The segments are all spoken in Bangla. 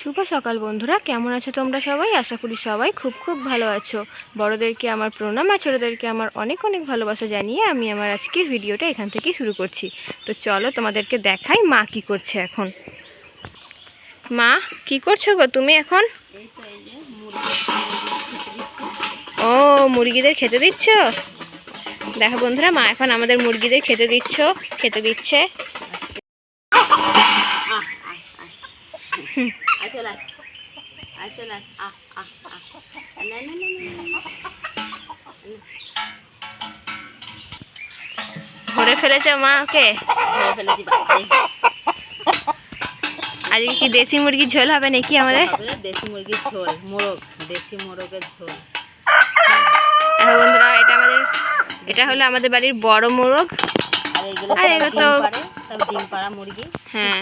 শুভ সকাল বন্ধুরা, কেমন আছো তোমরা সবাই? আশা করি সবাই খুব খুব ভালো আছো। বড়দেরকে আমার প্রণাম আর ছোটোদেরকে আমার অনেক অনেক ভালোবাসা জানিয়ে আমি আমার আজকের ভিডিওটা এখান থেকেই শুরু করছি। তো চলো তোমাদেরকে দেখাই মা কি করছে এখন। মা কি করছো গো তুমি এখন? ও, মুরগিদের খেতে দিচ্ছ? দেখো বন্ধুরা, মা এখন আমাদের মুরগিদের খেতে দিচ্ছে। ধরে ফেলেছ মা ওকে? আজকে কি দেশি মুরগির ঝোল হবে নাকি আমাদের? দেশি মুরগির ঝোল, মোরগ, দেশি মোরগের ঝোল। দেখো বন্ধুরা, এটা হলো আমাদের বাড়ির বড় মোরগ। আর এগুলো সব ডিম পাড়া মুরগি। হ্যাঁ,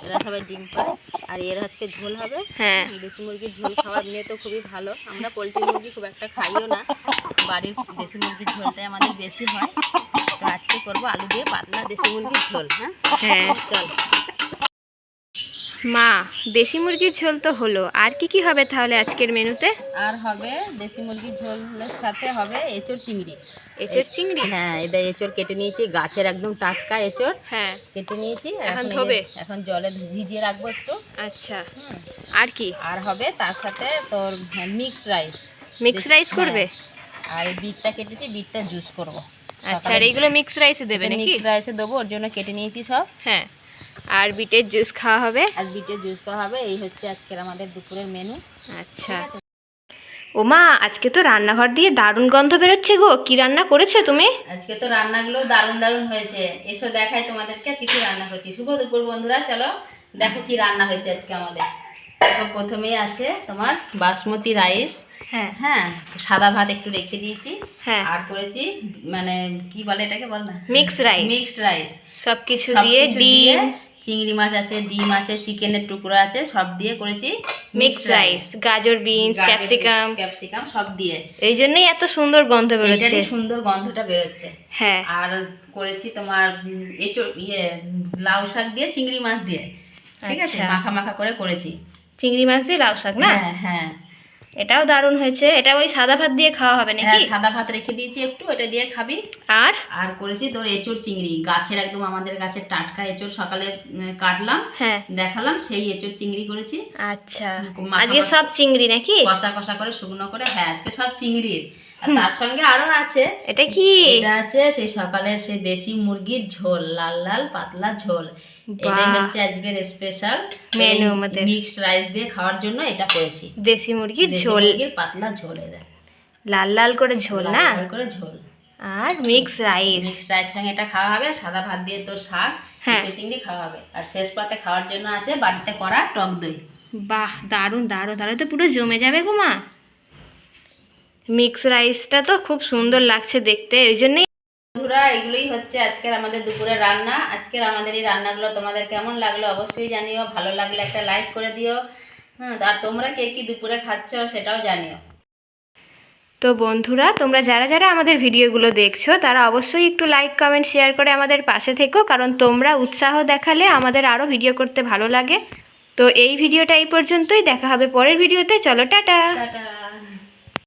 এরা সবাই ডিম পাড়ে। আর এর আজকে ঝোল হবে। হ্যাঁ, দেশি মুরগির ঝোল খাওয়া নিয়ে তো খুবই ভালো। আমরা পোলট্রি মুরগি খুব একটা খাইও না, বাড়ির দেশি মুরগির ঝোলটাই আমাদের বেশি হয়। তো আজকে করবো আলু দিয়ে পাতলা দেশি মুরগির ঝোল। হ্যাঁ, চল। মা, দেশি মুরগির ঝোল তো হলো, আর কি কি হবে তাহলে আজকের মেনুতে? আর হবে দেশি মুরগির ঝোলের সাথে হবে এঁচোড় চিংড়ি। এঁচোড় চিংড়ি? হ্যাঁ, এটা এঁচোড় কেটে নিয়েছি, গাছের একদম টাটকা এঁচোড়। হ্যাঁ, কেটে নিয়েছি, এখন জলে ভিজিয়ে রাখবো একটু। আচ্ছা, আর কি? আর হবে তার সাথে তোর মিক্সড রাইস করবে? আর বিটটা কেটেছি, বিটটা জুস করব। আচ্ছা, আর এইগুলো মিক্সড রাইসে দেবে নাকি? মিক্সড রাইসে দেবো, ওর জন্য কেটে নিয়েছি সব। হ্যাঁ, আর বিটের জুস খাওয়া হবে। এই হচ্ছে আজকের আমাদের দুপুরের মেনু। আচ্ছা। ও মা, আজকে তো রান্নাঘর দিয়ে দারুণ গন্ধ বেরোচ্ছে গো, কি রান্না করেছো তুমি? আজকে তো রান্নাগুলো দারুণ দারুণ হয়েছে। এসো দেখাই তোমাদেরকে আজকে কি রান্না করছি। শুভ দুপুর বন্ধুরা, চলো দেখো কি রান্না হয়েছে আজকে আমাদের। তো প্রথমেই আছে তোমার বাসমতি রাইস। হ্যাঁ, হ্যাঁ, সাদা ভাত একটু রেখে দিয়েছি। হ্যাঁ, আর করেছি মানে কি বলে এটাকে, বল না, মিক্সড রাইস সব কিছু দিয়ে, ডিম, চিংড়ি মাছ আছে, ডিম আছে, চিকেনের টুকরো আছে, সব দিয়ে করেছি মিক্সড রাইস। গাজর, বিনস, ক্যাপসিকাম সব দিয়ে। এই জন্যই এত সুন্দর গন্ধ বেরোচ্ছে। এটারই সুন্দর গন্ধটা বেরোচ্ছে। হ্যাঁ, আর করেছি তোমার লাউ শাক দিয়ে, চিংড়ি মাছ দিয়ে, ঠিক আছে, মাখা মাখা করে করেছি। চিংড়ি মাছ দিয়ে লাউ শাক না? হ্যাঁ, হ্যাঁ, এটাও দারুণ হয়েছে। এটা ওই সাদা ভাত দিয়ে খাওয়া হবে নাকি? হ্যাঁ, সাদা ভাত রেখে দিয়েছি একটু, এটা দিয়ে খাবি। আর করেছি তোর এঁচোড় চিংড়ি, গাছের একদম আমাদের গাছের টাটকা এঁচোড়, সকালে কাটলাম, হ্যাঁ, দেখালাম, সেই এঁচোড় চিংড়ি করেছি। আচ্ছা, আজকে সব চিংড়ি নাকি? কষা কষা করে, শুকনো করে। হ্যাঁ, আজকে সব চিংড়ির। আর তার সঙ্গে আরো আছে। এটা কি? এটা আছে সেই সকালের সেই দেশি মুরগির ঝোল, লাল লাল পাতলা ঝোল। এটাই হচ্ছে আজকের স্পেশাল মেনু আমাদের। মিক্সড রাইস দিয়ে খাওয়ার জন্য এটা করেছি, দেশি মুরগির ঝোল, পাতলা ঝোল। এটা লাল লাল করে ঝোল না? লাল করে ঝোল। আর মিক্সড রাইস সঙ্গে এটা খাওয়া হবে। সাদা ভাত দিয়ে তোর শাক, চিংড়ি খাওয়া হবে। আর শেষ পাতে খাওয়ার জন্য আছে বাড়িতে করা টক দই। বাহ, দারুণ দারুণ, তাহলে তো পুরো জমে যাবে গো মা। মিক্সড রাইসটা তো খুব সুন্দর লাগছে দেখতে, ওই জন্যই। বন্ধুরা, এগুলোই হচ্ছে আজকের আমাদের দুপুরের রান্না। আজকের আমাদের এই রান্নাগুলো তোমাদের কেমন লাগলো অবশ্যই জানিও। ভালো লাগলে একটা লাইক করে দিও। হ্যাঁ, আর তোমরা কে কি দুপুরে খাচ্ছ সেটাও জানিও। তো বন্ধুরা, তোমরা যারা যারা আমাদের ভিডিওগুলো দেখছো তারা অবশ্যই একটু লাইক, কমেন্ট, শেয়ার করে আমাদের পাশে থেকো, কারণ তোমরা উৎসাহ দেখালে আমাদের আরও ভিডিও করতে ভালো লাগে। তো এই ভিডিওটা এই পর্যন্তই, দেখা হবে পরের ভিডিওতে। চলো, টাটা।